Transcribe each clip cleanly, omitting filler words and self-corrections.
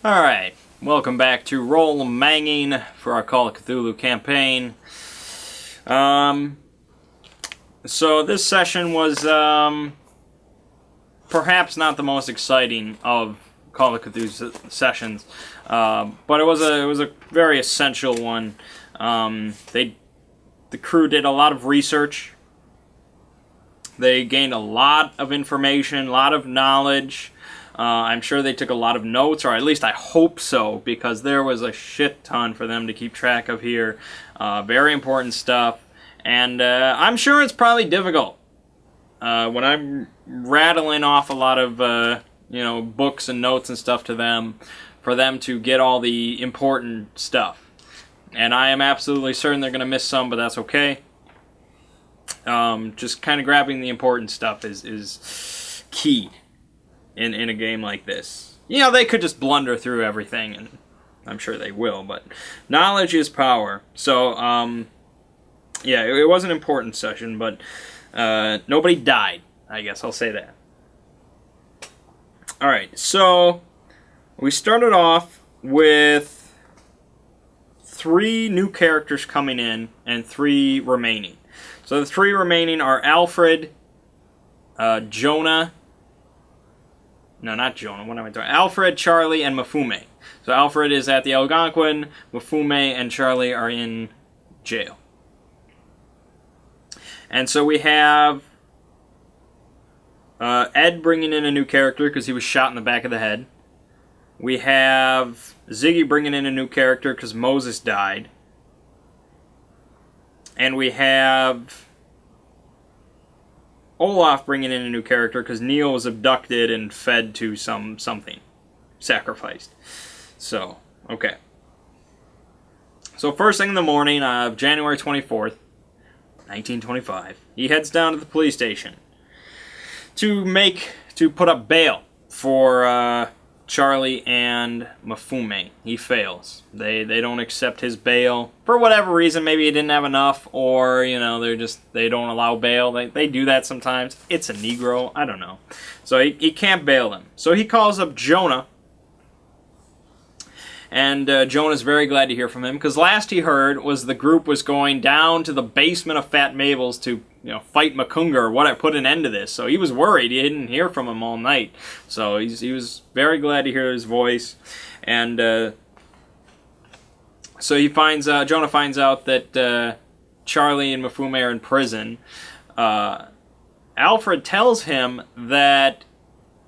Alright, welcome back to Roll Mangging for our Call of Cthulhu campaign. So this session was perhaps not the most exciting of Call of Cthulhu sessions, but it was a very essential one. The crew did a lot of research. They gained a lot of information, a lot of knowledge. I'm sure they took a lot of notes, or at least I hope so, because there was a shit ton for them to keep track of here. Very important stuff, and I'm sure it's probably difficult. When I'm rattling off a lot of books and notes and stuff to them, for them to get all the important stuff. And I am absolutely certain they're going to miss some, but that's okay. Just kind of grabbing the important stuff is key in a game like this. You know, they could just blunder through everything, and I'm sure they will, but knowledge is power. So, yeah, it was an important session, but nobody died, I guess I'll say that. Alright, so we started off with 3 new characters coming in and 3 remaining. So the 3 remaining are Alfred, Jonah. No, not Jonah. What am I doing? Alfred, Charlie, and Mafume. So Alfred is at the Algonquin. Mafume and Charlie are in jail. And so we have Ed bringing in a new character because he was shot in the back of the head. We have Ziggy bringing in a new character because Moses died. And we have Olaf bringing in a new character because Neil was abducted and fed to something. Sacrificed. So, okay. So first thing in the morning of January 24th, 1925, he heads down to the police station to put up bail for Charlie and Mafume. He fails. They don't accept his bail for whatever reason. Maybe he didn't have enough, or they don't allow bail. They do that sometimes. It's a Negro. I don't know. So he can't bail him. So he calls up Jonah, and Jonah's very glad to hear from him because last he heard was the group was going down to the basement of Fat Mabel's to fight Makunga or put an end to this. So he was worried. He didn't hear from him all night. So he was very glad to hear his voice. And so Jonah finds out that Charlie and Mafume are in prison. Alfred tells him that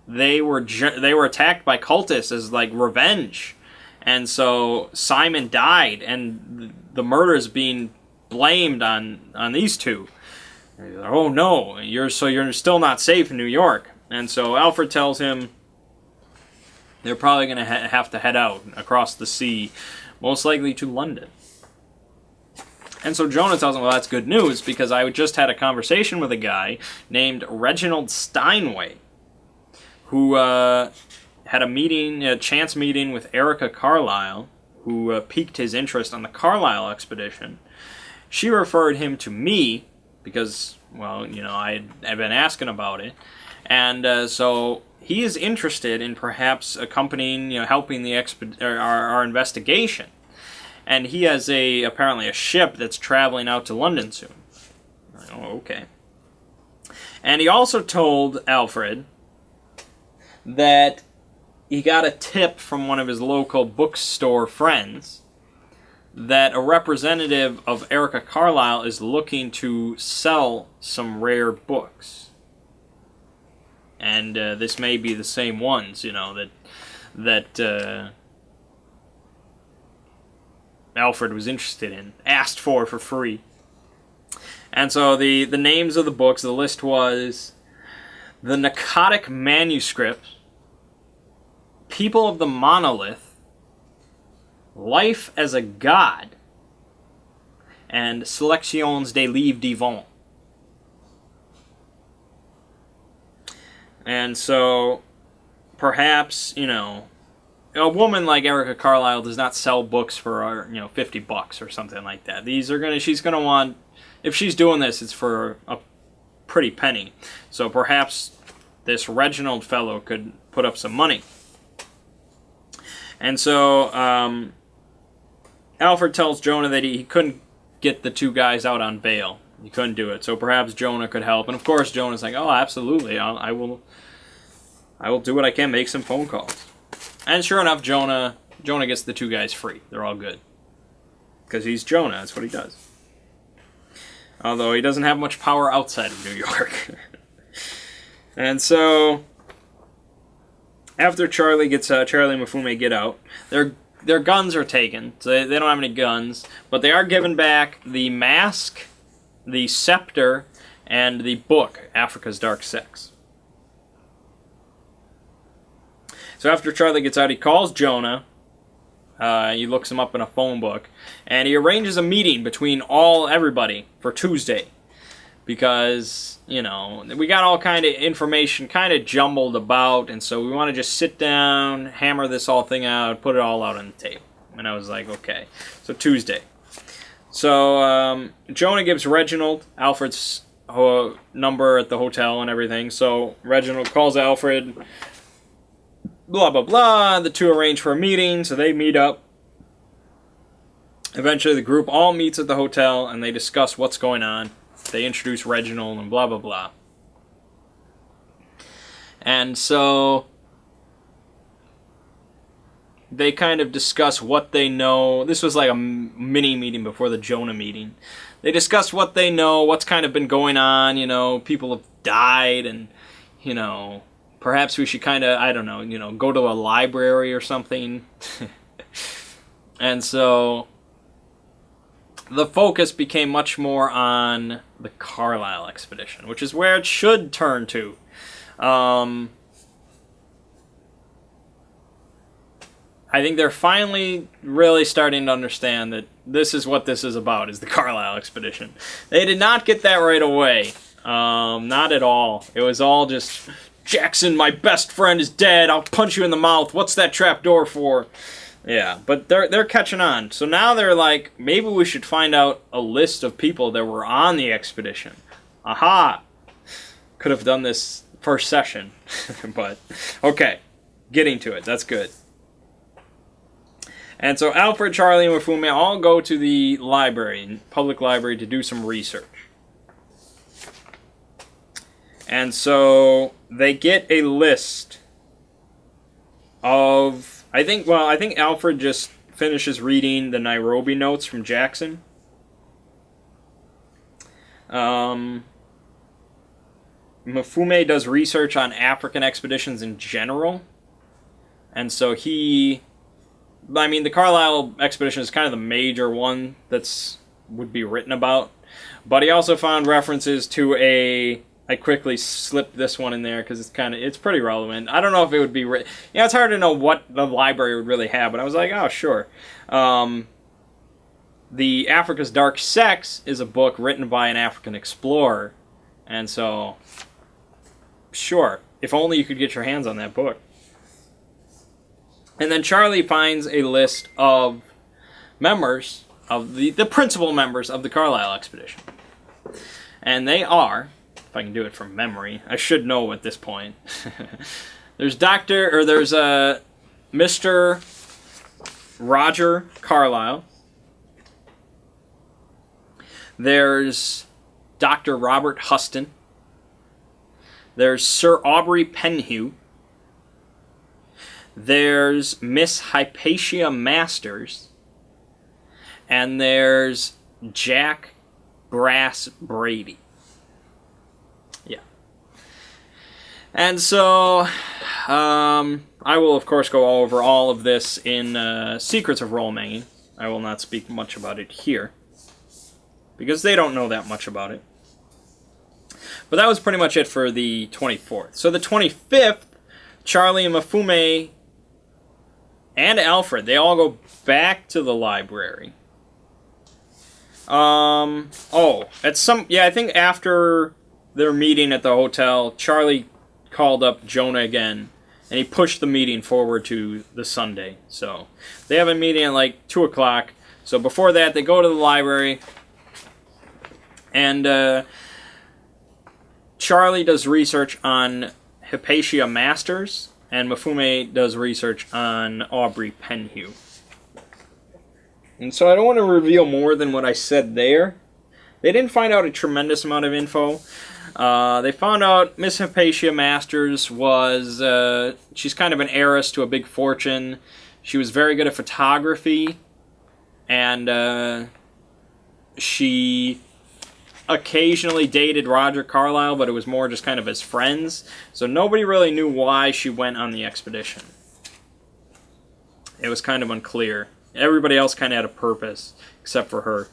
they were attacked by cultists as like revenge. And so Simon died, and the murder is being blamed on these two. Oh no, you're still not safe in New York. And so Alfred tells him they're probably going to have to head out across the sea, most likely to London. And so Jonah tells him, well, that's good news, because I just had a conversation with a guy named Reginald Steinway, who had a chance meeting with Erica Carlisle, who piqued his interest on the Carlisle expedition. She referred him to me, because, well, I've been asking about it, and so he is interested in perhaps accompanying, helping our investigation, and he has apparently a ship that's traveling out to London soon. Oh, okay. And he also told Alfred that he got a tip from one of his local bookstore friends that a representative of Erica Carlisle is looking to sell some rare books. And this may be the same ones, that Alfred was interested in, asked for free. And so the names of the books, the list was The Narcotic Manuscript, People of the Monolith, Life as a God, and Selections des Livres Divins. And so, perhaps, a woman like Erica Carlisle does not sell books for, $50 or something like that. She's gonna want, if she's doing this, it's for a pretty penny. So perhaps this Reginald fellow could put up some money. And so Alfred tells Jonah that he couldn't get the two guys out on bail. He couldn't do it. So perhaps Jonah could help. And of course Jonah's like, oh, absolutely. I will do what I can, make some phone calls. And sure enough, Jonah gets the two guys free. They're all good. Because he's Jonah. That's what he does. Although he doesn't have much power outside of New York. And so, after Charlie and Mifune get out, their guns are taken. So they don't have any guns. But they are given back the mask, the scepter, and the book, Africa's Dark Sex. So after Charlie gets out, he calls Jonah. He looks him up in a phone book, and he arranges a meeting between everybody for Tuesday, because we got all kind of information kind of jumbled about, and so we want to just sit down, hammer this whole thing out, put it all out on the table. And I was like, okay, so Tuesday. So Jonah gives Reginald Alfred's number at the hotel and everything. So Reginald calls Alfred. Blah, blah, blah. The two arrange for a meeting, so they meet up. Eventually, the group all meets at the hotel, and they discuss what's going on. They introduce Reginald, and blah, blah, blah. And so, they kind of discuss what they know. This was like a mini meeting before the Jonah meeting. They discuss what they know, what's kind of been going on, people have died, and, perhaps we should kind of, I don't know, go to a library or something. And so the focus became much more on the Carlisle expedition, which is where it should turn to. I think they're finally really starting to understand that this is what this is about, is the Carlisle expedition. They did not get that right away. Not at all. It was all just... Jackson, my best friend, is dead. I'll punch you in the mouth. What's that trap door for? Yeah, but they're catching on. So now they're like, maybe we should find out a list of people that were on the expedition. Aha! Could have done this first session. But, okay. Getting to it. That's good. And so Alfred, Charlie, and Mifune all go to the library, public library, to do some research. And so they get a list of, I think Alfred just finishes reading the Nairobi notes from Jackson. Mifune does research on African expeditions in general. And so the Carlisle expedition is kind of the major one would be written about. But he also found references to I quickly slipped this one in there because it's pretty relevant. I don't know if it would be... it's hard to know what the library would really have, but I was like, oh, sure. The Africa's Dark Sex is a book written by an African explorer. And so, sure, if only you could get your hands on that book. And then Charlie finds a list of members, of the principal members of the Carlisle expedition. And they are... If I can do it from memory. I should know at this point. There's Mr. Roger Carlisle. There's Dr. Robert Huston. There's Sir Aubrey Penhew. There's Miss Hypatia Masters. And there's Jack Brass Brady. And so, I will, of course, go over all of this in Secrets of Role Mangging. I will not speak much about it here, because they don't know that much about it. But that was pretty much it for the 24th. So the 25th, Charlie and Mifune and Alfred, they all go back to the library. I think after their meeting at the hotel, Charlie called up Jonah again, and he pushed the meeting forward to the Sunday. So they have a meeting at like 2 o'clock. So before that, they go to the library, and Charlie does research on Hypatia Masters, and Mifune does research on Aubrey Penhew. And so I don't want to reveal more than what I said there. They didn't find out a tremendous amount of info. They found out Miss Hypatia Masters was, she's kind of an heiress to a big fortune. She was very good at photography, and she occasionally dated Roger Carlyle, but it was more just kind of as friends. So nobody really knew why she went on the expedition. It was kind of unclear. Everybody else kind of had a purpose, except for her.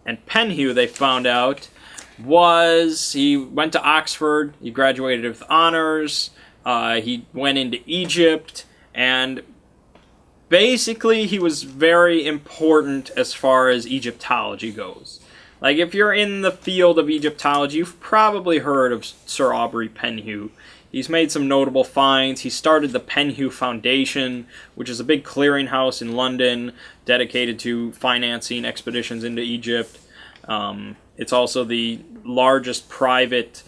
And Penhew, they found out, he went to Oxford, he graduated with honors, he went into Egypt, and basically he was very important as far as Egyptology goes. Like, if you're in the field of Egyptology, you've probably heard of Sir Aubrey Penhew. He's made some notable finds. He started the Penhew Foundation, which is a big clearinghouse in London dedicated to financing expeditions into Egypt. It's also the largest private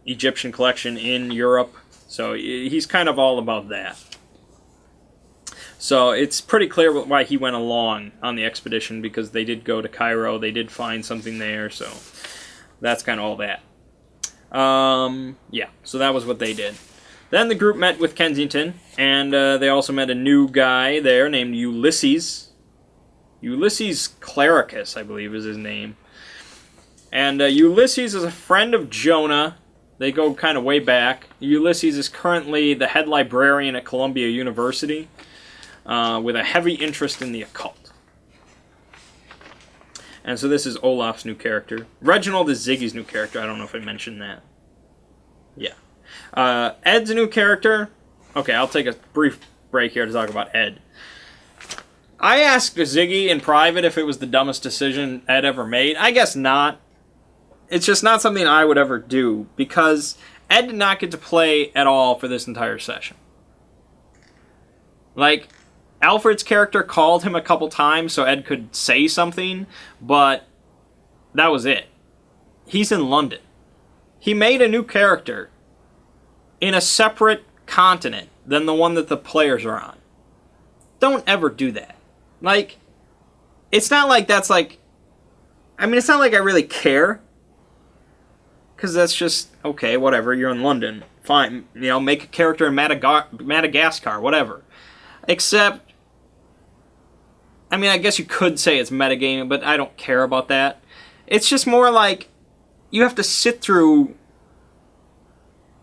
Egyptian collection in Europe. So he's kind of all about that. So it's pretty clear why he went along on the expedition, because they did go to Cairo. They did find something there. So that's kind of all that. Yeah, so that was what they did. Then the group met with Kensington, and they also met a new guy there named Ulysses. Ulysses Clericus, I believe, is his name. And Ulysses is a friend of Jonah. They go kind of way back. Ulysses is currently the head librarian at Columbia University, with a heavy interest in the occult. And so this is Olaf's new character. Reginald is Ziggy's new character. I don't know if I mentioned that. Yeah. Ed's a new character. Okay, I'll take a brief break here to talk about Ed. I asked Ziggy in private if it was the dumbest decision Ed ever made. I guess not. It's just not something I would ever do, because Ed did not get to play at all for this entire session. Like, Alfred's character called him a couple times so Ed could say something, but that was it. He's in London. He made a new character in a separate continent than the one that the players are on. Don't ever do that. Like, it's not like that's like... I mean, it's not like I really care. Because that's just, okay, whatever, you're in London. Fine, you know, make a character in Madagascar, whatever. Except, I mean, I guess you could say it's metagaming, but I don't care about that. It's just more like, you have to sit through,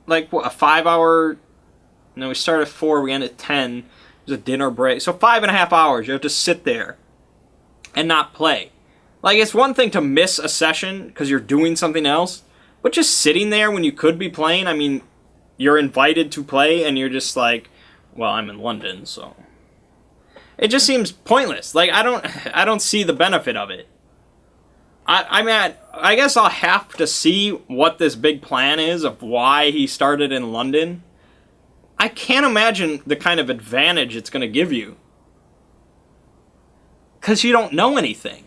like, what, a 5-hour... No, we start at 4, we end at 10. There's a dinner break. So 5.5 hours, you have to sit there and not play. Like, it's one thing to miss a session because you're doing something else, but just sitting there when you could be playing, I mean, you're invited to play, and you're just like, well, I'm in London, so... It just seems pointless. Like, I don't see the benefit of it. I mean, I guess I'll have to see what this big plan is of why he started in London. I can't imagine the kind of advantage it's going to give you. Because you don't know anything.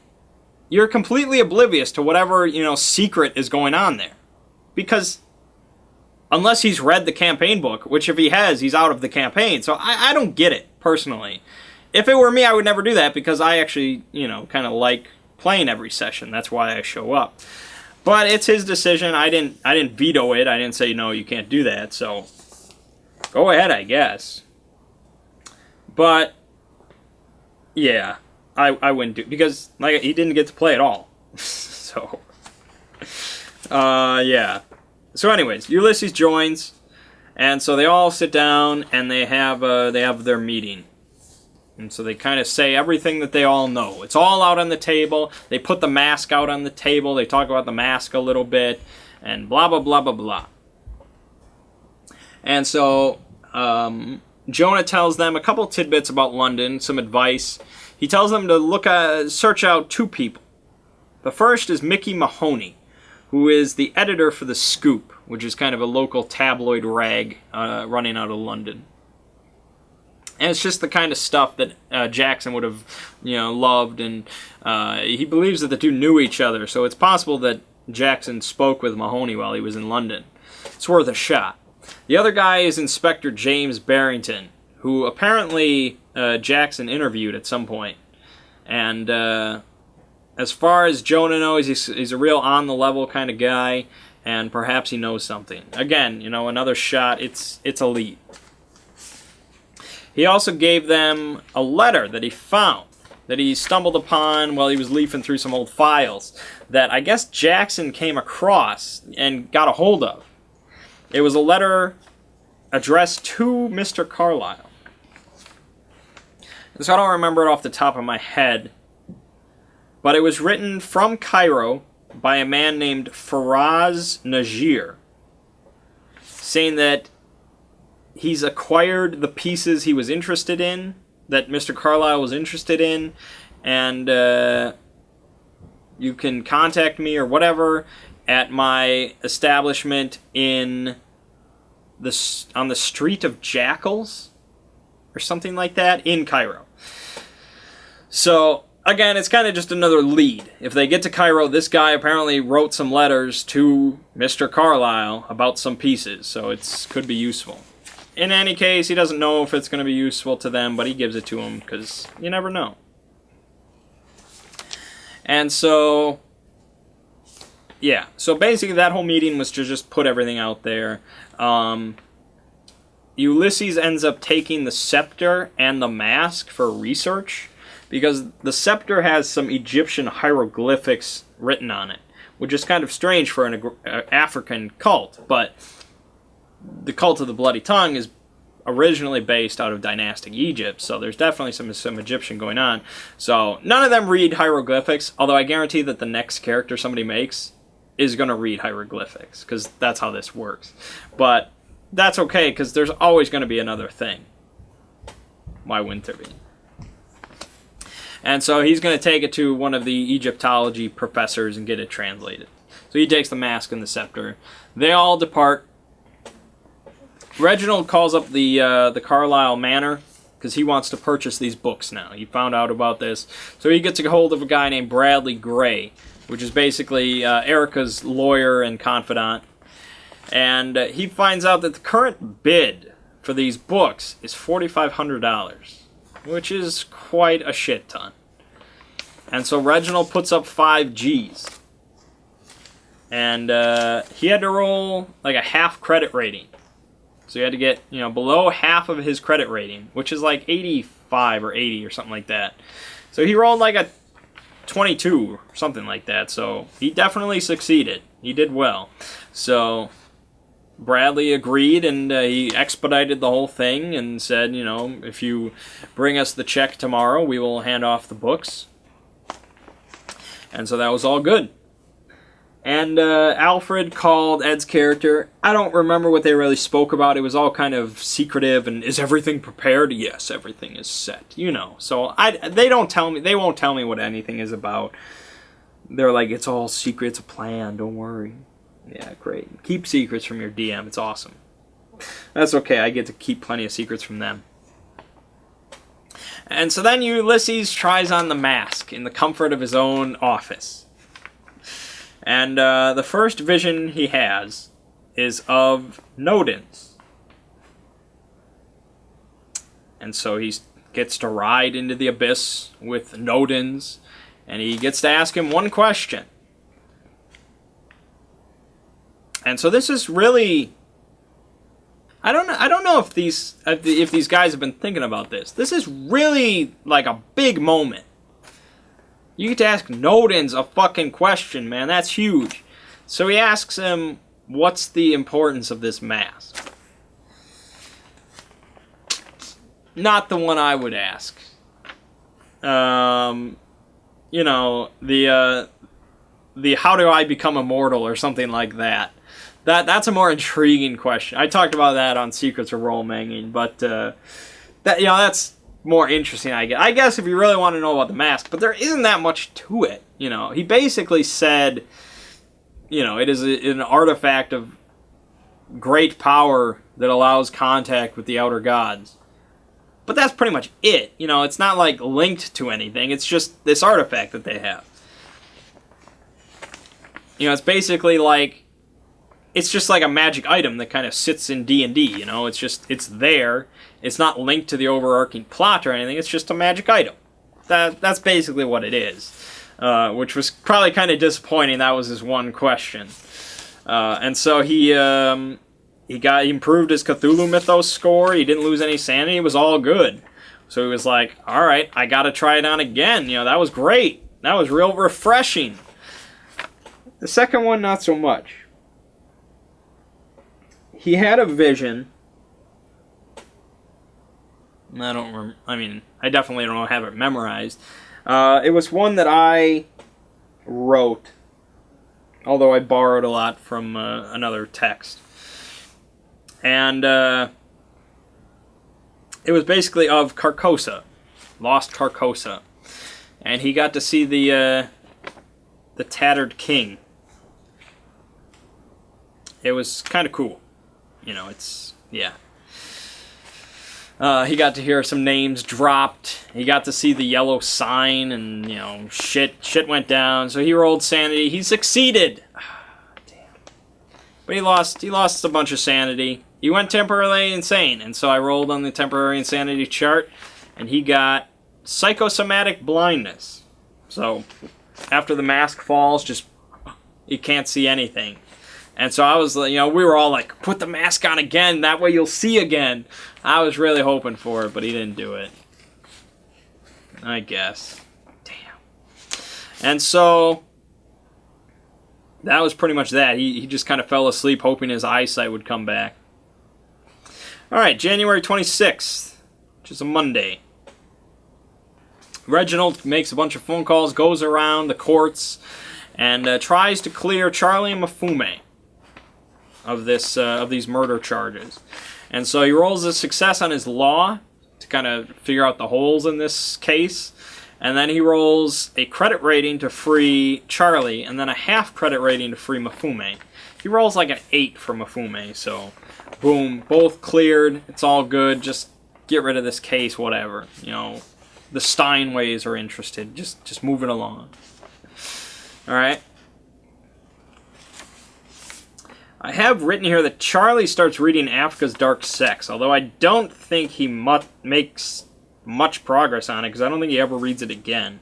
You're completely oblivious to whatever, you know, secret is going on there. Because unless he's read the campaign book, which if he has, he's out of the campaign. So I don't get it, personally. If it were me, I would never do that, because I actually, you know, kind of like playing every session. That's why I show up. But it's his decision. I didn't veto it. I didn't say, no, you can't do that. So go ahead, I guess. But yeah, I wouldn't do it, because like, he didn't get to play at all. So yeah. So anyways, Ulysses joins, and so they all sit down and they have their meeting. And so they kind of say everything that they all know. It's all out on the table. They put the mask out on the table. They talk about the mask a little bit, and blah, blah, blah, blah, blah. And so Jonah tells them a couple tidbits about London, some advice. He tells them to search out 2 people. The first is Mickey Mahoney, who is the editor for The Scoop, which is kind of a local tabloid rag running out of London. And it's just the kind of stuff that Jackson would have, you know, loved, and he believes that the two knew each other, so it's possible that Jackson spoke with Mahoney while he was in London. It's worth a shot. The other guy is Inspector James Barrington, who apparently Jackson interviewed at some point. And as far as Jonah knows, he's a real on-the-level kind of guy, and perhaps he knows something. Again, another shot. It's elite. He also gave them a letter that he found, that he stumbled upon while he was leafing through some old files, that I guess Jackson came across and got a hold of. It was a letter addressed to Mr. Carlyle. So I don't remember it off the top of my head, but it was written from Cairo by a man named Faraz Najir, saying that he's acquired the pieces he was interested in, that Mr. Carlyle was interested in, and you can contact me or whatever at my establishment on the Street of Jackals, or something like that, in Cairo. So, again, it's kind of just another lead. If they get to Cairo, this guy apparently wrote some letters to Mr. Carlyle about some pieces, so it could be useful. In any case, he doesn't know if it's going to be useful to them, but he gives it to them, because you never know. And so, yeah. So basically that whole meeting was to just put everything out there. Ulysses ends up taking the scepter and the mask for research, because the scepter has some Egyptian hieroglyphics written on it, which is kind of strange for an African cult, but the cult of the Bloody Tongue is originally based out of dynastic Egypt, so there's definitely some Egyptian going on. So none of them read hieroglyphics, although I guarantee that the next character somebody makes is going to read hieroglyphics, because that's how this works. But that's okay, because there's always going to be another thing. Why wouldn't there be? And so he's going to take it to one of the Egyptology professors and get it translated. So he takes the mask and the scepter. They all depart. Reginald calls up the Carlisle Manor because he wants to purchase these books now. He found out about this. So he gets a hold of a guy named Bradley Gray, which is basically Erica's lawyer and confidant. And he finds out that the current bid for these books is $4,500, which is quite a shit ton. And so Reginald puts up 5 G's. And he had to roll like a half credit rating. So he had to get, below half of his credit rating, which is like 85 or 80 or something like that. So he rolled like a 22 or something like that. So he definitely succeeded. He did well. So Bradley agreed, and he expedited the whole thing and said, if you bring us the check tomorrow, we will hand off the books. And so that was all good. And Alfred called Ed's character. I don't remember what they really spoke about. It was all kind of secretive. And is everything prepared? Yes, everything is set. So they won't tell me what anything is about. They're like, it's all secret. It's a plan. Don't worry. Yeah, great. Keep secrets from your DM. It's awesome. That's okay. I get to keep plenty of secrets from them. And so then Ulysses tries on the mask in the comfort of his own office. And the first vision he has is of Nodens. And so he gets to ride into the abyss with Nodens, and he gets to ask him one question. And so this is really, I don't know if these guys have been thinking about this. This is really like a big moment. You get to ask Nodens a fucking question, man. That's huge. So he asks him, what's the importance of this mask? Not the one I would ask. The how do I become immortal or something like that. That's a more intriguing question. I talked about that on Secrets of Role Mangging, but that's more interesting, I guess, if you really want to know about the mask. But there isn't that much to it. He basically said, it is an artifact of great power that allows contact with the outer gods. But that's pretty much it. It's not like linked to anything. It's just this artifact that they have. It's basically like it's just like a magic item that kind of sits in D&D, you know? It's there. It's not linked to the overarching plot or anything. It's just a magic item. That's basically what it is, which was probably kind of disappointing. That was his one question. And so he improved his Cthulhu Mythos score. He didn't lose any sanity. It was all good. So he was like, all right, I got to try it on again. You know, that was great. That was real refreshing. The second one, not so much. He had a vision. I don't remember. I mean, I definitely don't have it memorized. It was one that I wrote, although I borrowed a lot from another text. And it was basically of Carcosa, lost Carcosa. And he got to see the Tattered King. It was kind of cool. You know, it's, yeah. He got to hear some names dropped. He got to see the yellow sign, and, you know, shit went down. So he rolled sanity. He succeeded. Damn. But he lost a bunch of sanity. He went temporarily insane, and so I rolled on the temporary insanity chart, and he got psychosomatic blindness. So after the mask falls, just you can't see anything. And so I was, you know, we were all like, put the mask on again, that way you'll see again. I was really hoping for it, but he didn't do it. I guess. Damn. And so that was pretty much that. He just kind of fell asleep hoping his eyesight would come back. Alright, January 26th, which is a Monday. Reginald makes a bunch of phone calls, goes around the courts, and tries to clear Charlie and Mafume of these murder charges. And so he rolls a success on his law to kind of figure out the holes in this case. And then he rolls a credit rating to free Charlie, and then a half credit rating to free Mafume. He rolls like an 8 for Mafume, so boom, both cleared. It's all good. Just get rid of this case, whatever. You know, the Steinways are interested. Just move it along. All right. I have written here that Charlie starts reading Africa's Dark Sex, although I don't think he makes much progress on it, because I don't think he ever reads it again.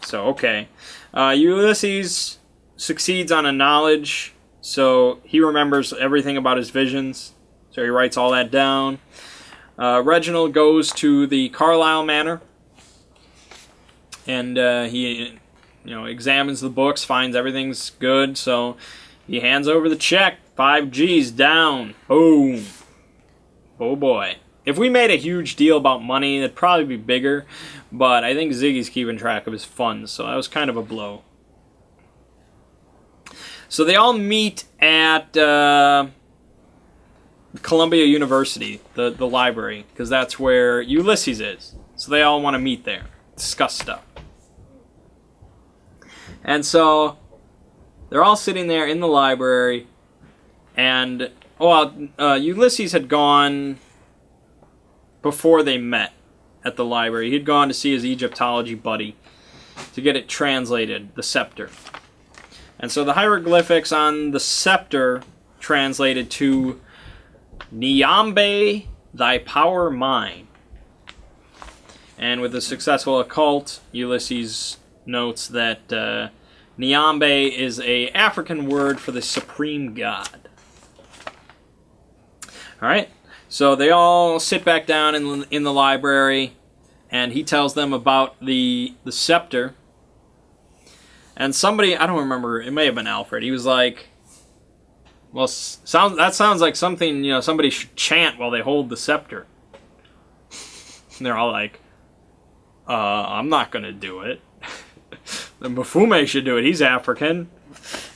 So, okay. Ulysses succeeds on a knowledge, so he remembers everything about his visions, so he writes all that down. Reginald goes to the Carlisle Manor, and he examines the books, finds everything's good, so he hands over the check. 5 G's down. Boom. Oh boy. If we made a huge deal about money, it'd probably be bigger, but I think Ziggy's keeping track of his funds, so that was kind of a blow. So they all meet at Columbia University, the library, because that's where Ulysses is. So they all want to meet there, discuss stuff. And so they're all sitting there in the library, and Ulysses had gone before they met at the library. He'd gone to see his Egyptology buddy to get it translated, the scepter. And so the hieroglyphics on the scepter translated to Niambe, thy power mine. And with the successful occult, Ulysses notes that Niambe is an African word for the supreme god. Alright, so they all sit back down in the library, and he tells them about the scepter. And somebody, I don't remember, it may have been Alfred, he was like, well, that sounds like something, somebody should chant while they hold the scepter. And they're all like, I'm not going to do it. The Mafume should do it, he's African.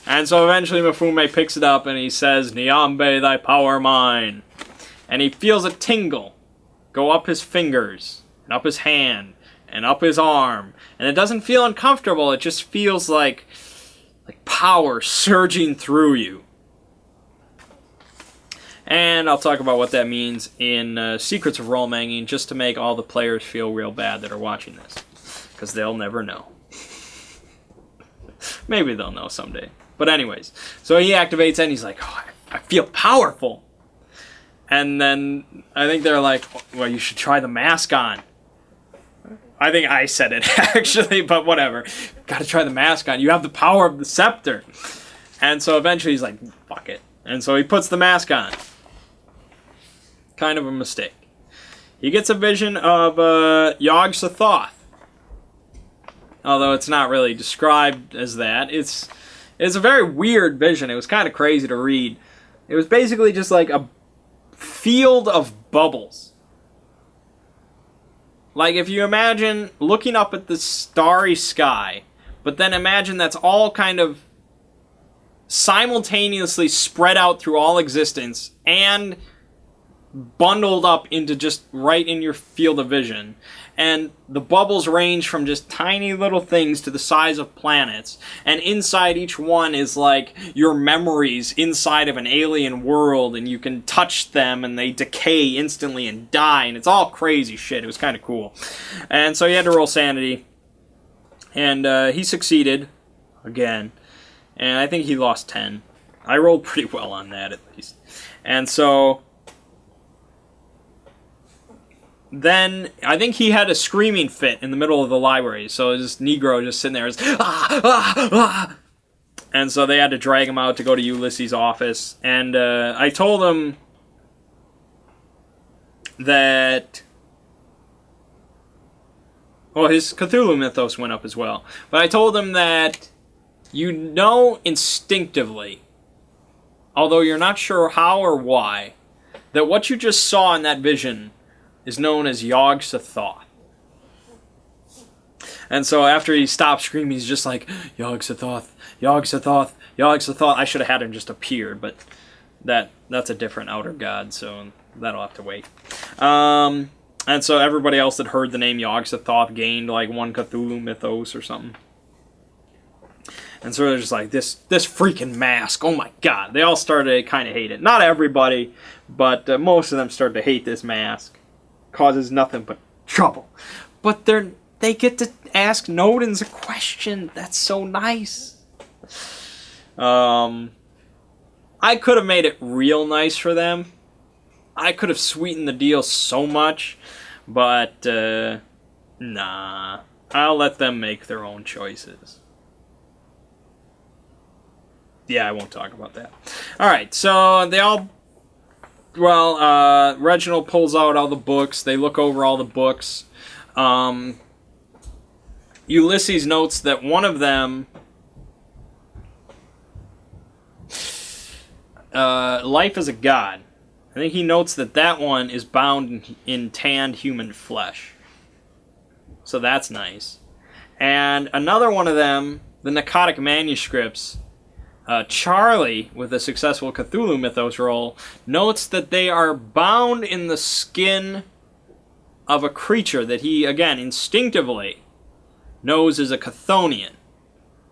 And so eventually Mafume picks it up and he says, Niambe, thy power mine. And he feels a tingle go up his fingers, and up his hand, and up his arm. And it doesn't feel uncomfortable, it just feels like power surging through you. And I'll talk about what that means in Secrets of Role Mangging, just to make all the players feel real bad that are watching this. Because they'll never know. Maybe they'll know someday. But anyways, so he activates it and he's like, oh, I I feel powerful. And then I think they're like, well, you should try the mask on. I think I said it, actually, but whatever. Gotta try the mask on. You have the power of the scepter. And so eventually he's like, fuck it. And so he puts the mask on. Kind of a mistake. He gets a vision of Yog-Sothoth. Although it's not really described as that. It's a very weird vision. It was kind of crazy to read. It was basically just like a field of bubbles. Like if you imagine looking up at the starry sky, but then imagine that's all kind of simultaneously spread out through all existence and bundled up into just right in your field of vision. And the bubbles range from just tiny little things to the size of planets. And inside each one is like your memories inside of an alien world, and you can touch them and they decay instantly and die. And it's all crazy shit. It was kind of cool. And so he had to roll sanity. And he succeeded again. And I think he lost 10. I rolled pretty well on that at least. And so then I think he had a screaming fit in the middle of the library. So this Negro just sitting there is and so they had to drag him out to go to Ulysses' office. And I told him that, well, his Cthulhu mythos went up as well. But I told him that you know instinctively, although you're not sure how or why, that what you just saw in that vision is known as Yog-Sothoth. And so after he stopped screaming, he's just like, Yog-Sothoth, Yog-Sothoth, Yog-Sothoth. I should have had him just appear, but that's a different outer god, so that'll have to wait. And so everybody else that heard the name Yog-Sothoth gained like 1 Cthulhu mythos or something. And so they're just like, this freaking mask, oh my god. They all started to kind of hate it. Not everybody, but most of them started to hate this mask. Causes nothing but trouble. But they get to ask Nodens a question. That's so nice. I could have made it real nice for them. I could have sweetened the deal so much. But, nah. I'll let them make their own choices. Yeah, I won't talk about that. Alright, so they all... Well, Reginald pulls out all the books. They look over all the books. Ulysses notes that one of them, Life as a God. I think he notes that that one is bound in tanned human flesh. So that's nice. And another one of them, the Narcotic Manuscripts, Charlie, with a successful Cthulhu mythos roll, notes that they are bound in the skin of a creature that he, again, instinctively knows is a Chthonian.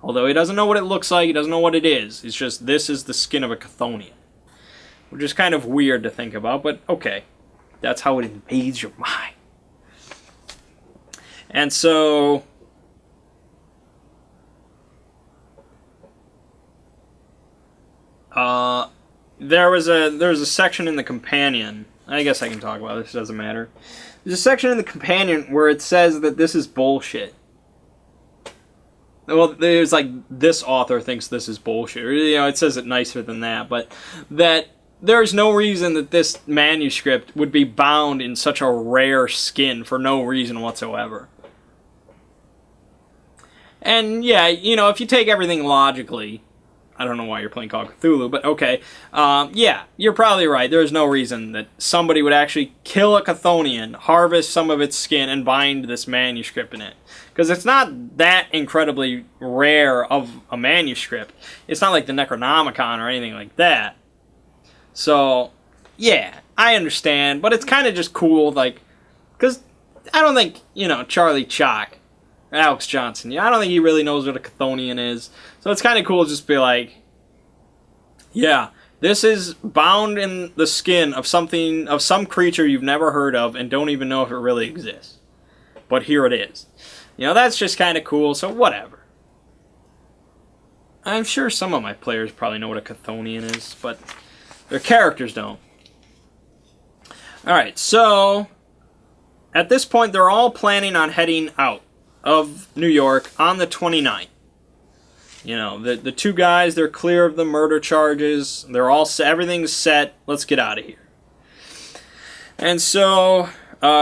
Although he doesn't know what it looks like, he doesn't know what it is. It's just, this is the skin of a Chthonian. Which is kind of weird to think about, but okay. That's how it invades your mind. And so... there was a section in the companion. I guess I can talk about this. It doesn't matter. There's a section in the companion where it says that this is bullshit. Well, there's like, this author thinks this is bullshit. Or, you know, it says it nicer than that, but that there's no reason that this manuscript would be bound in such a rare skin for no reason whatsoever. And yeah, you know, if you take everything logically, I don't know why you're playing Call of Cthulhu, but okay. Yeah, you're probably right. There's no reason that somebody would actually kill a Chthonian, harvest some of its skin, and bind this manuscript in it. Because it's not that incredibly rare of a manuscript. It's not like the Necronomicon or anything like that. So, yeah, I understand, but it's kind of just cool, like, because I don't think, you know, Charlie Chalk, Alex Johnson, yeah, I don't think he really knows what a Chthonian is. So it's kind of cool to just be like, yeah, this is bound in the skin of something, of some creature you've never heard of and don't even know if it really exists. But here it is. You know, that's just kind of cool, so whatever. I'm sure some of my players probably know what a Chthonian is, but Their characters don't. Alright, so at this point they're all planning on heading out of New York on the 29th. You know, the two guys, they're clear of the murder charges. They're all set. Everything's set. Let's get out of here. And so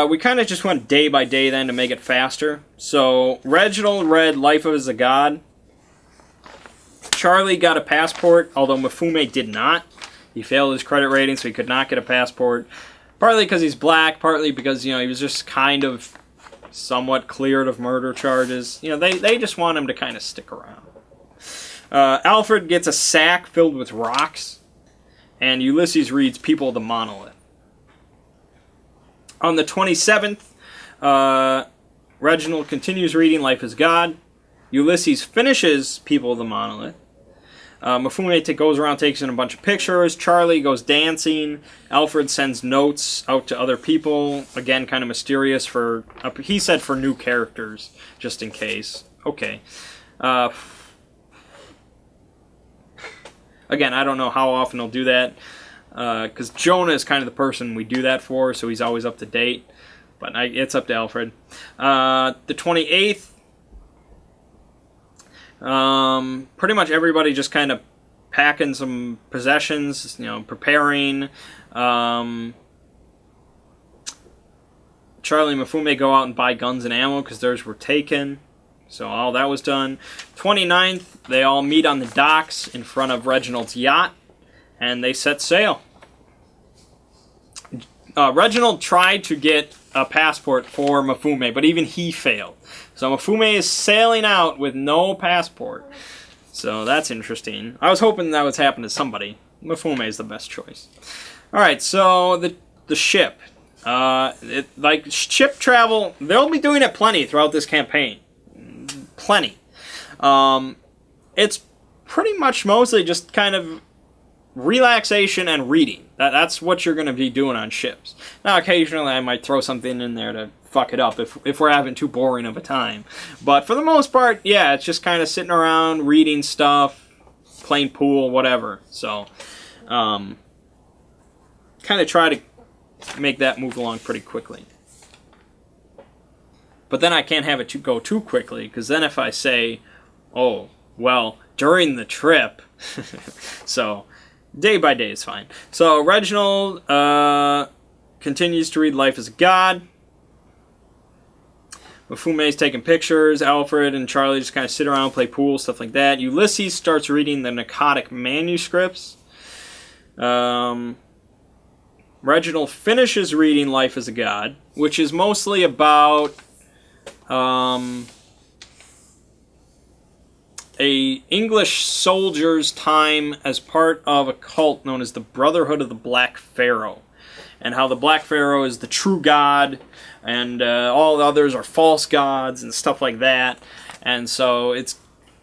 we kind of just went day by day then to make it faster. So Reginald read Life as a God. Charlie got a passport, although Mifune did not. He failed his credit rating, so he could not get a passport. Partly because he's black, partly because, you know, he was just kind of somewhat cleared of murder charges. You know, they just want him to kind of stick around. Alfred gets a sack filled with rocks, and Ulysses reads People of the Monolith. On the 27th, Reginald continues reading Life as God. Ulysses finishes People of the Monolith. Mifune goes around, takes in a bunch of pictures. Charlie goes dancing. Alfred sends notes out to other people. Again, kind of mysterious for... he said for new characters, just in case. Okay. Again, I don't know how often he'll do that. Because Jonah is kind of the person we do that for, so he's always up to date. But it's up to Alfred. The 28th... pretty much everybody just kind of packing some possessions, you know, preparing. Charlie and Mifune go out and buy guns and ammo because theirs were taken. So all that was done. 29th, they all meet on the docks in front of Reginald's yacht, and they set sail. Reginald tried to get a passport for Mifune, but even he failed. So Mifune is sailing out with no passport. So that's interesting. I was hoping that would happen to somebody. Mifune is the best choice. Alright, so the ship. Like ship travel, they'll be doing it plenty throughout this campaign. Plenty. It's pretty much mostly just kind of relaxation and reading. That's what you're going to be doing on ships. Now, occasionally I might throw something in there to fuck it up if we're having too boring of a time. But for the most part, yeah, it's just kind of sitting around, reading stuff, playing pool, whatever. So, kind of try to make that move along pretty quickly. But then I can't have it go too quickly, because then if I say, oh, well, during the trip, so... day by day is fine. So Reginald continues to read Life as a God. Mifume's taking pictures. Alfred and Charlie just kind of sit around, play pool, stuff like that. Ulysses starts reading the narcotic manuscripts. Reginald finishes reading Life as a God, which is mostly about a English soldier's time as part of a cult known as the Brotherhood of the Black Pharaoh, and how the Black Pharaoh is the true god, and all the others are false gods and stuff like that. And so it's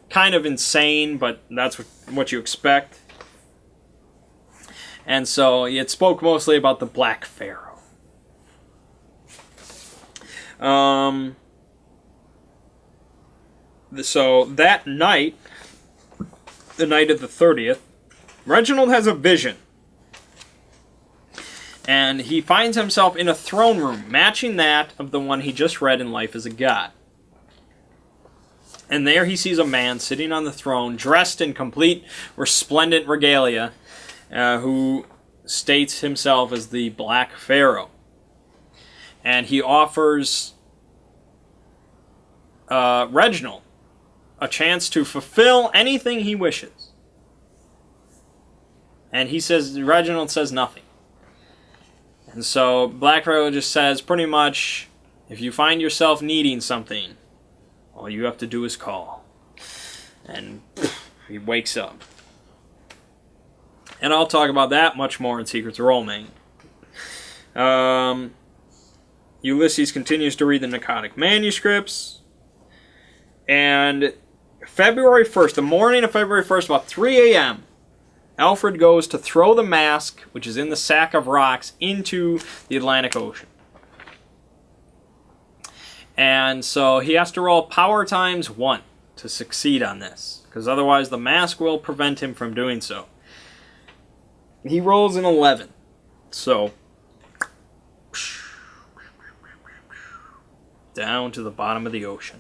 kind of insane, but that's what you expect. And so it spoke mostly about the Black Pharaoh. So that night, the night of the 30th, Reginald has a vision. And he finds himself in a throne room, matching that of the one he just read in Life as a God. And there he sees a man sitting on the throne, dressed in complete resplendent regalia, who states himself as the Black Pharaoh. And he offers Reginald a chance to fulfill anything he wishes. And Reginald says nothing. And so Black Pharaoh just says pretty much, if you find yourself needing something, all you have to do is call. And he wakes up. And I'll talk about that much more in Secrets of Rollman. Ulysses continues to read the narcotic manuscripts. And February 1st, the morning of February 1st, about 3 a.m., Alfred goes to throw the mask, which is in the sack of rocks, into the Atlantic Ocean. And so he has to roll power times 1 to succeed on this, because otherwise the mask will prevent him from doing so. He rolls an 11. So, down to the bottom of the ocean.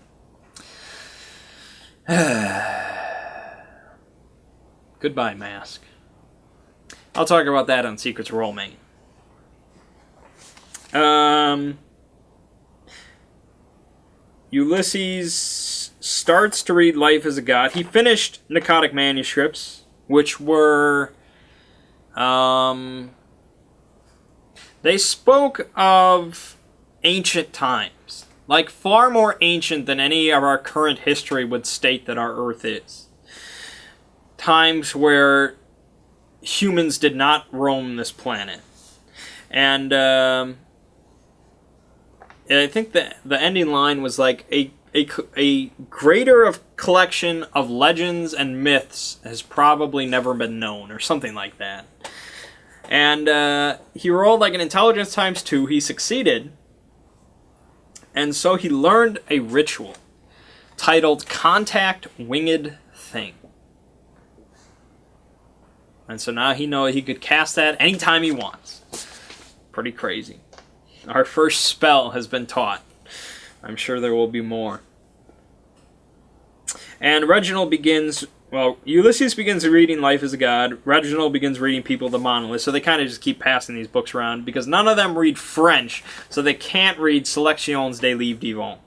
Goodbye, mask. I'll talk about that on Secrets of Roll-Main. Ulysses starts to read Life as a God. He finished Narcotic Manuscripts, which were... they spoke of ancient times. Like, far more ancient than any of our current history would state that our Earth is. Times where humans did not roam this planet. And, I think that the ending line was like, a greater collection of legends and myths has probably never been known, or something like that. And he rolled like an intelligence ×2. He succeeded. And so he learned a ritual titled Contact Winged Thing. And so now he knows he could cast that anytime he wants. Pretty crazy. Our first spell has been taught. I'm sure there will be more. And Reginald begins... Well, Ulysses begins reading Life as a God. Reginald begins reading People of the Monolith. So they kind of just keep passing these books around because none of them read French, so they can't read Selections des Livres d'Yvon.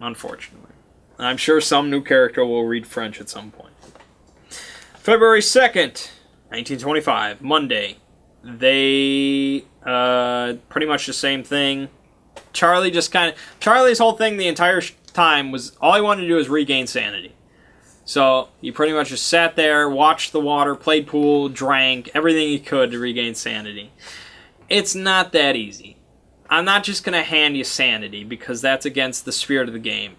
Unfortunately. I'm sure some new character will read French at some point. February 2nd, 1925, Monday. They, pretty much the same thing. Charlie's whole thing the entire time was, all he wanted to do was regain sanity. So, he pretty much just sat there, watched the water, played pool, drank, everything he could to regain sanity. It's not that easy. I'm not just going to hand you sanity, because that's against the spirit of the game.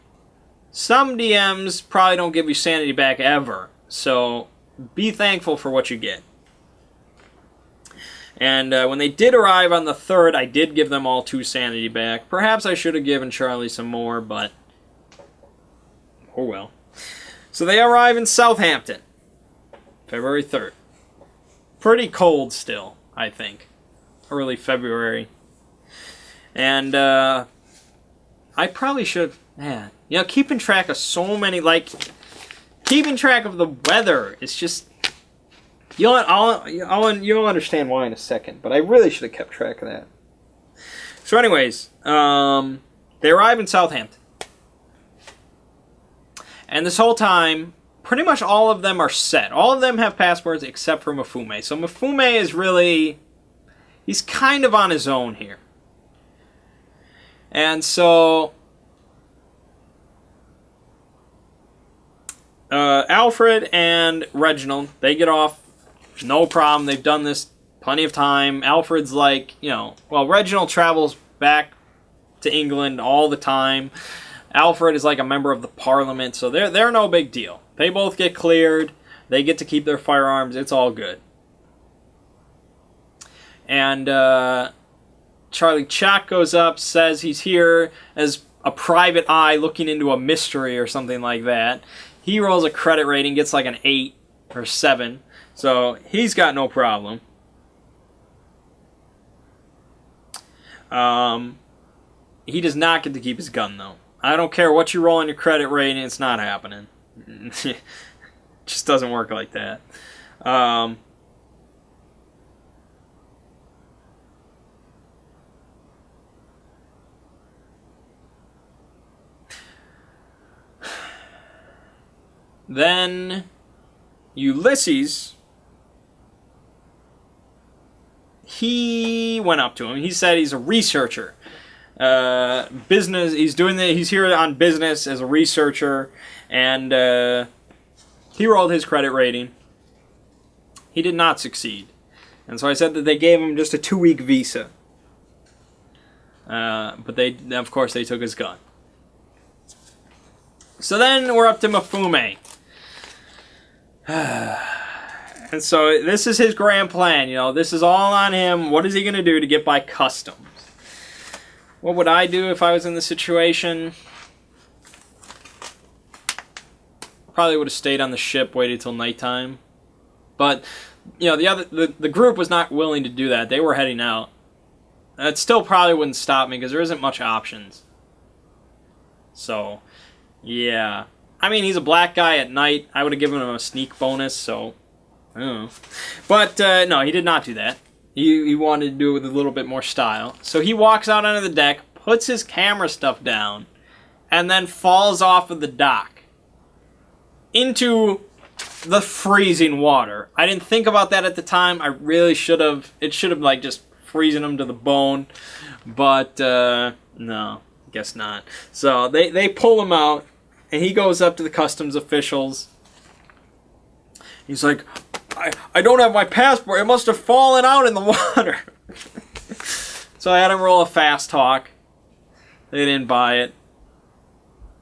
Some DMs probably don't give you sanity back ever, so be thankful for what you get. And when they did arrive on the 3rd, I did give them all 2 sanity back. Perhaps I should have given Charlie some more, but... oh well. So they arrive in Southampton. February 3rd. Pretty cold still, I think. Early February. And, I probably should have... man, you know, keeping track of so many, like... keeping track of the weather is just... You'll understand why in a second, but I really should have kept track of that. So anyways, they arrive in Southampton. And this whole time, pretty much all of them are set. All of them have passports except for Mafume. So Mafume is really... he's kind of on his own here. And so... Alfred and Reginald, they get off. No problem. They've done this plenty of time. Alfred's like, you know... well, Reginald travels back to England all the time. Alfred is like a member of the parliament, so they're no big deal. They both get cleared. They get to keep their firearms. It's all good. And Charlie Chalk goes up, says he's here as a private eye looking into a mystery or something like that. He rolls a credit rating, gets like an 8 or 7. So he's got no problem. He does not get to keep his gun, though. I don't care what you roll on your credit rating, it's not happening. It just doesn't work like that. Then Ulysses, he went up to him. He said he's a researcher. He's here on business as a researcher, and he rolled his credit rating. He did not succeed. And so I said that they gave him just a 2-week visa. But of course, they took his gun. So then we're up to Mafume. And so this is his grand plan, you know. This is all on him. What is he going to do to get by customs? What would I do if I was in this situation? Probably would have stayed on the ship, waited till nighttime. But you know, the group was not willing to do that. They were heading out. That still probably wouldn't stop me because there isn't much options. So, yeah. I mean, he's a black guy at night. I would have given him a sneak bonus, so I don't know. But no, he did not do that. He wanted to do it with a little bit more style. So he walks out onto the deck, puts his camera stuff down, and then falls off of the dock into the freezing water. I didn't think about that at the time. I really should have. It should have like just freezing him to the bone. But no, guess not. So they pull him out, and he goes up to the customs officials. He's like, I don't have my passport. It must have fallen out in the water. So I had him roll a fast talk. They didn't buy it.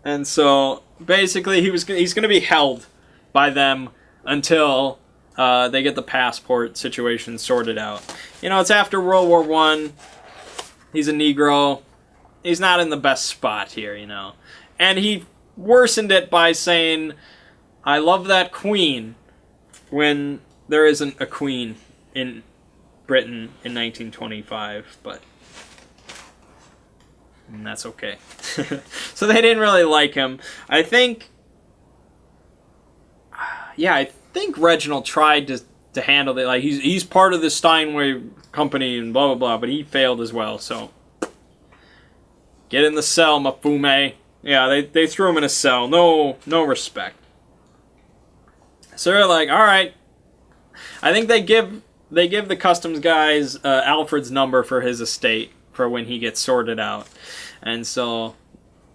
And so basically he's going to be held by them until they get the passport situation sorted out. You know, it's after World War I. He's a Negro. He's not in the best spot here, you know. And he worsened it by saying, I love that queen, when there isn't a queen in Britain in 1925, but that's okay. So they didn't really like him. I think Reginald tried to handle it. Like, he's part of the Steinway company and blah, blah, blah, but he failed as well, so get in the cell, Mafume. Yeah, they threw him in a cell. No respect. So they're like, all right. I think they give the customs guys Alfred's number for his estate for when he gets sorted out. And so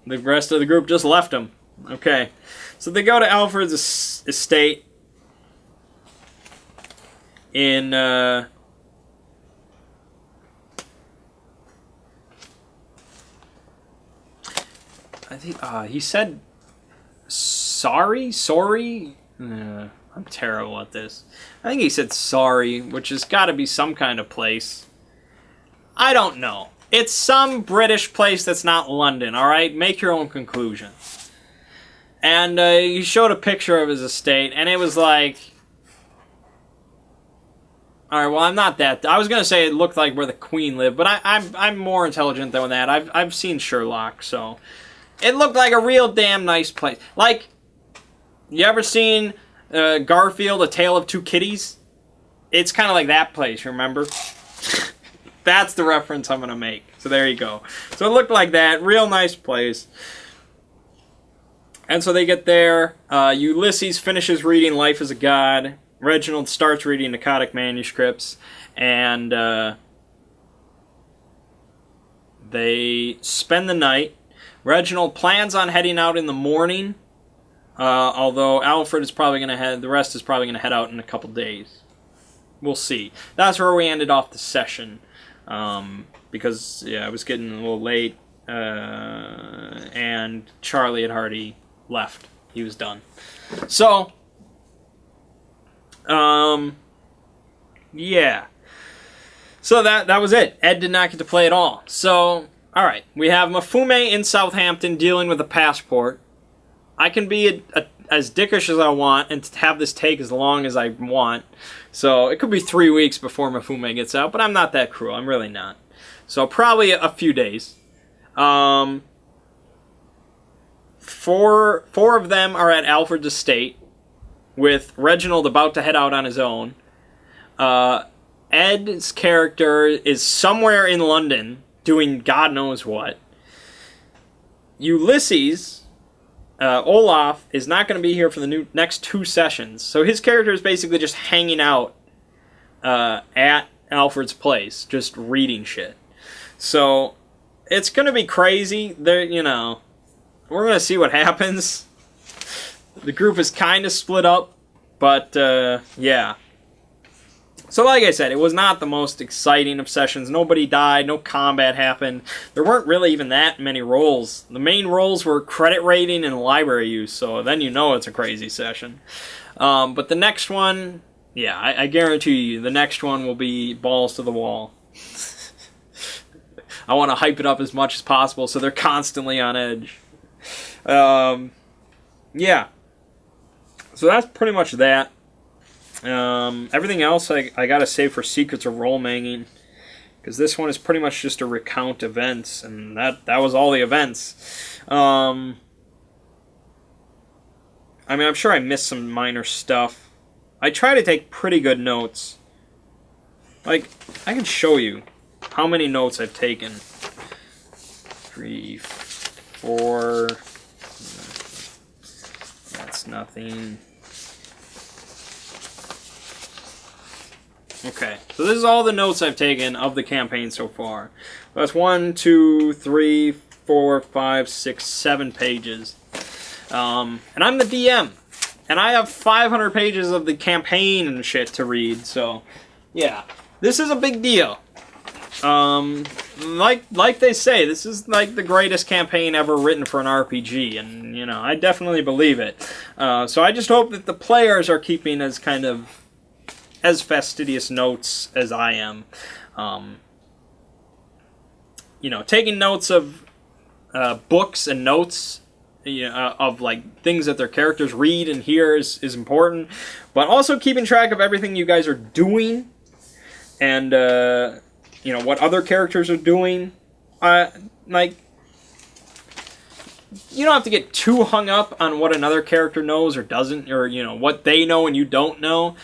the rest of the group just left him. Okay. So they go to Alfred's estate in I think he said sorry. I'm terrible at this. I think he said sorry, which has got to be some kind of place. I don't know. It's some British place that's not London, alright? Make your own conclusion. And he showed a picture of his estate, and it was like... Alright, well, I'm not that... I was going to say it looked like where the Queen lived, but I'm more intelligent than that. I've seen Sherlock, so... It looked like a real damn nice place. Like, you ever seen... Garfield, A Tale of Two Kitties? It's kind of like that place, remember? That's the reference I'm going to make. So there you go. So it looked like that. Real nice place. And so they get there. Ulysses finishes reading Life as a God. Reginald starts reading Necrotic manuscripts. And they spend the night. Reginald plans on heading out in the morning. Although Alfred is probably going to the rest is probably going to head out in a couple days. We'll see. That's where we ended off the session. Because, yeah, it was getting a little late. And Charlie had already left. He was done. So, yeah. So that was it. Ed did not get to play at all. So, alright. We have Mafume in Southampton dealing with a passport. I can be as dickish as I want and have this take as long as I want. So it could be 3 weeks before Mafume gets out, but I'm not that cruel. I'm really not. So probably a few days. Four of them are at Alfred's estate, with Reginald about to head out on his own. Ed's character is somewhere in London doing God knows what. Ulysses... Olaf is not going to be here for the next 2 sessions. So his character is basically just hanging out at Alfred's place, just reading shit. So it's going to be crazy. We're going to see what happens. The group is kind of split up, but yeah. So like I said, it was not the most exciting of sessions. Nobody died, no combat happened. There weren't really even that many roles. The main roles were credit rating and library use, so then you know it's a crazy session. But the next one, yeah, I guarantee you, the next one will be balls to the wall. I want to hype it up as much as possible so they're constantly on edge. Yeah. So that's pretty much that. Everything else I gotta save for Secrets of Role Manging, because this one is pretty much just a recount events, and that was all the events. I mean, I'm sure I missed some minor stuff. I try to take pretty good notes. Like, I can show you how many notes I've taken. 3, 4. That's nothing. Okay, so this is all the notes I've taken of the campaign so far. That's 1, 2, 3, 4, 5, 6, 7 pages. And I'm the DM. And I have 500 pages of the campaign and shit to read, so yeah. This is a big deal. Like they say, this is like the greatest campaign ever written for an RPG, and you know, I definitely believe it. So I just hope that the players are keeping as fastidious notes as I am. You know, taking notes of books and notes, you know, of like things that their characters read and hear is important, but also keeping track of everything you guys are doing, and you know, what other characters are doing. Like, you don't have to get too hung up on what another character knows or doesn't, or you know, what they know and you don't know.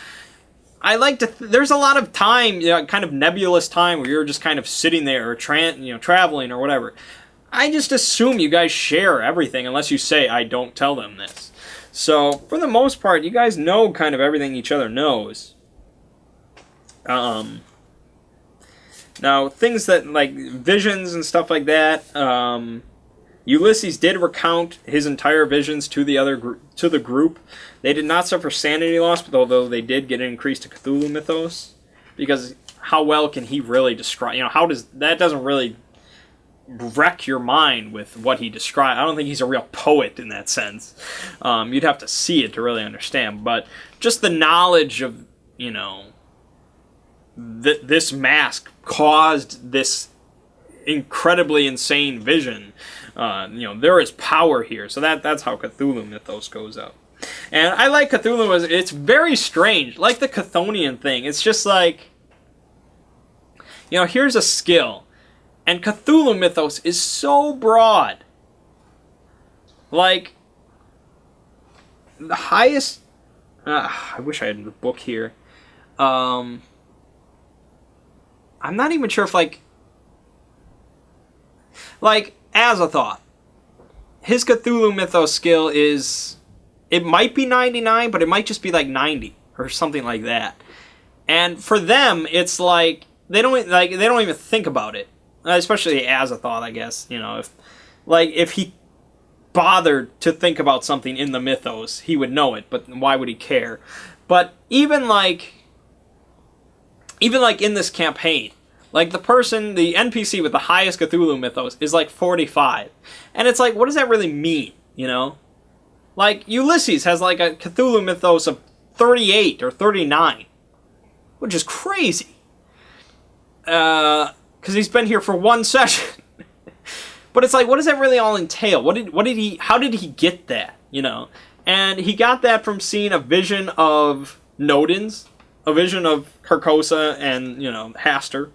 I like to. There's a lot of time, you know, kind of nebulous time, where you're just kind of sitting there or traveling or whatever. I just assume you guys share everything unless you say, I don't tell them this. So, for the most part, you guys know kind of everything each other knows. Now, things that, like, visions and stuff like that, Ulysses did recount his entire visions to the group. They did not suffer sanity loss, but although they did get an increase to Cthulhu mythos, because how well can he really describe, you know, that doesn't really wreck your mind with what he described. I don't think he's a real poet in that sense. You'd have to see it to really understand, but just the knowledge of, you know, this mask caused this incredibly insane vision. You know, there is power here, so that's how Cthulhu mythos goes up. And I like Cthulhu as it's very strange, like the Chthonian thing. It's just like, you know, here's a skill. And Cthulhu mythos is so broad. Like, the highest... I wish I had the book here. I'm not even sure if, like, as a thought, his Cthulhu mythos skill is... It might be 99, but it might just be, like, 90. Or something like that. And for them, it's like... They don't even think about it. Especially as a thought, I guess. You know, if he bothered to think about something in the mythos, he would know it, but why would he care? But even like in this campaign, like the NPC with the highest Cthulhu mythos is like 45. And it's like, what does that really mean, you know? Like, Ulysses has like a Cthulhu mythos of 38 or 39, which is crazy. Because he's been here for one session. But it's like, what does that really all entail? How did he get that, you know? And he got that from seeing a vision of Nodens, a vision of Carcosa and, you know, Hastur,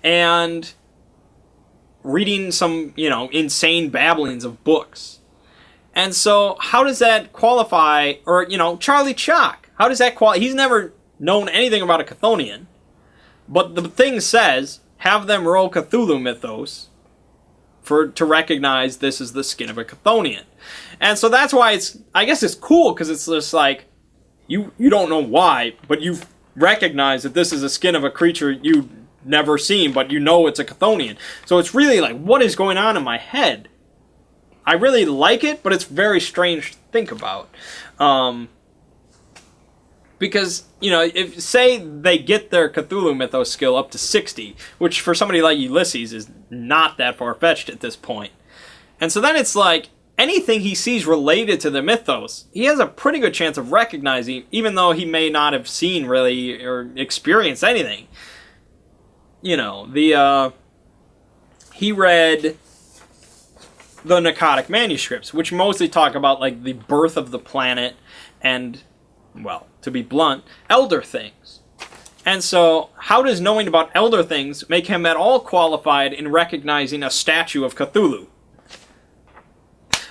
and reading some, you know, insane babblings of books. And so, how does that qualify, or, you know, Charlie Chalk, how does that qualify? He's never known anything about a Chthonian. But the thing says, have them roll Cthulhu mythos to recognize this is the skin of a Chthonian. And so that's why I guess it's cool, because it's just like, you don't know why, but you recognize that this is the skin of a creature you've never seen, but you know it's a Chthonian. So it's really like, what is going on in my head? I really like it, but it's very strange to think about. Because, you know, if say they get their Cthulhu mythos skill up to 60, which for somebody like Ulysses is not that far-fetched at this point. And so then it's like, anything he sees related to the mythos, he has a pretty good chance of recognizing, even though he may not have seen really or experienced anything. You know, he read the Narcotic manuscripts, which mostly talk about, like, the birth of the planet and, well, to be blunt, elder things. And so, how does knowing about elder things make him at all qualified in recognizing a statue of Cthulhu?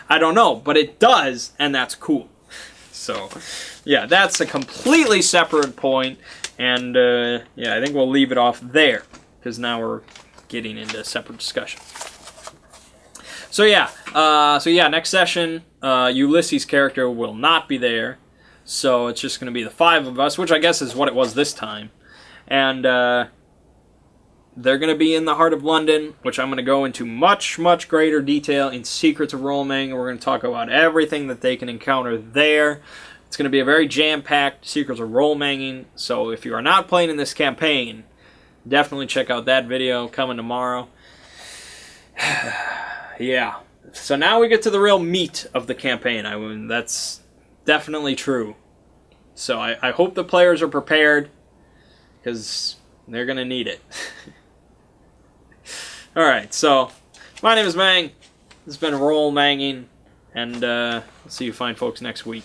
I don't know, but it does, and that's cool. So, yeah, that's a completely separate point, and yeah, I think we'll leave it off there, because now we're getting into a separate discussion. So yeah, next session, Ulysses' character will not be there, so it's just going to be the 5 of us, which I guess is what it was this time. And they're going to be in the heart of London, which I'm going to go into much, much greater detail in Secrets of Role-Manging. We're going to talk about everything that they can encounter there. It's going to be a very jam-packed Secrets of Role-Manging, so if you are not playing in this campaign, definitely check out that video coming tomorrow. Yeah, so now we get to the real meat of the campaign. I mean, that's definitely true. So I hope the players are prepared, because they're going to need it. Alright, so my name is Mang. This has been Role-Manging, and I'll see you fine folks next week.